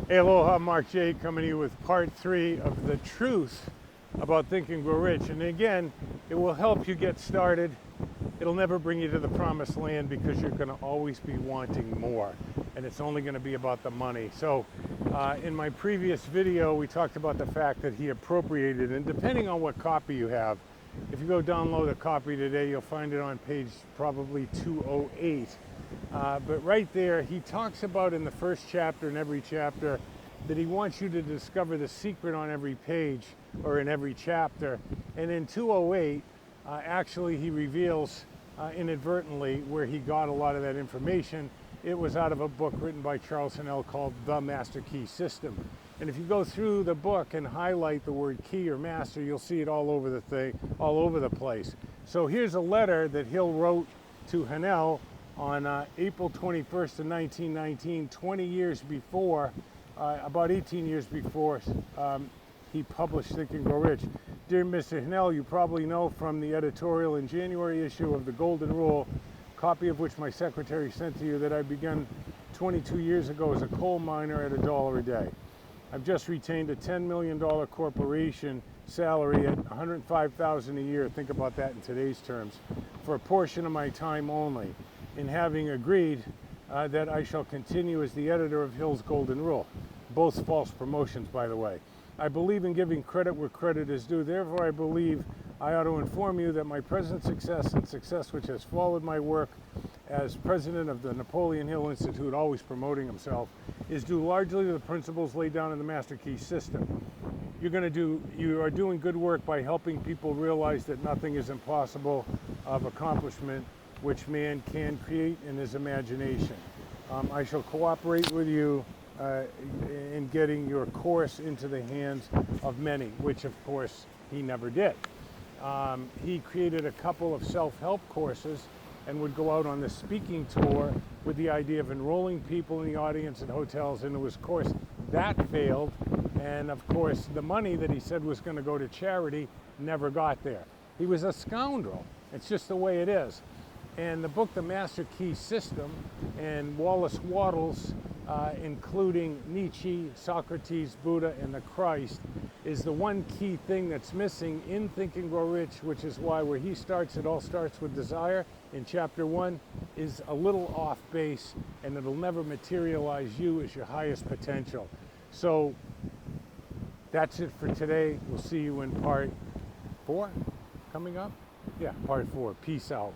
Hey, aloha, Mark J coming to you with part 3 of the truth about Think and Grow Rich. And again, it will help you get started. It'll never bring you to the promised land because you're going to always be wanting more. And it's only going to be about the money. So in my previous video, we talked about the fact that he appropriated, and depending on what copy you have, if you go download a copy today, you'll find it on page probably 208. But right there, he talks about in the first chapter and every chapter that he wants you to discover the secret on every page or in every chapter. And in 208, actually he reveals inadvertently where he got a lot of that information. It was out of a book written by Charles Hill called The Master Key System. And if you go through the book and highlight the word key or master, you'll see it all over the thing, all over the place. So here's a letter that Hill wrote to Hill on April 21st of 1919, 20 years before, about 18 years before he published Think and Grow Rich. Dear Mr. Hill, you probably know from the editorial in January issue of the Golden Rule, copy of which my secretary sent to you, that I began 22 years ago as a coal miner at $1 a day. I've just retained a $10 million corporation salary at $105,000 a year. Think about that in today's terms, for a portion of my time only, in having agreed that I shall continue as the editor of Hill's Golden Rule. Both false promotions, by the way. I believe in giving credit where credit is due. Therefore, I believe I ought to inform you that my present success and success which has followed my work as president of the Napoleon Hill Institute, always promoting himself, is due largely to the principles laid down in the Master Key System. You are doing good work by helping people realize that nothing is impossible of accomplishment which man can create in his imagination. I shall cooperate with you in getting your course into the hands of many, which of course he never did. He created a couple of self-help courses and would go out on the speaking tour with the idea of enrolling people in the audience at hotels, and it was, of course, that failed. And of course, the money that he said was going to go to charity never got there. He was a scoundrel. It's just the way it is. And the book, The Master Key System, and Wallace Wattles, including Nietzsche, Socrates, Buddha, and the Christ, is the one key thing that's missing in Think and Grow Rich, which is why where he starts, it all starts with desire, in chapter 1, is a little off base, and it'll never materialize you as your highest potential. So that's it for today. We'll see you in part 4 coming up. Yeah, part 4. Peace out.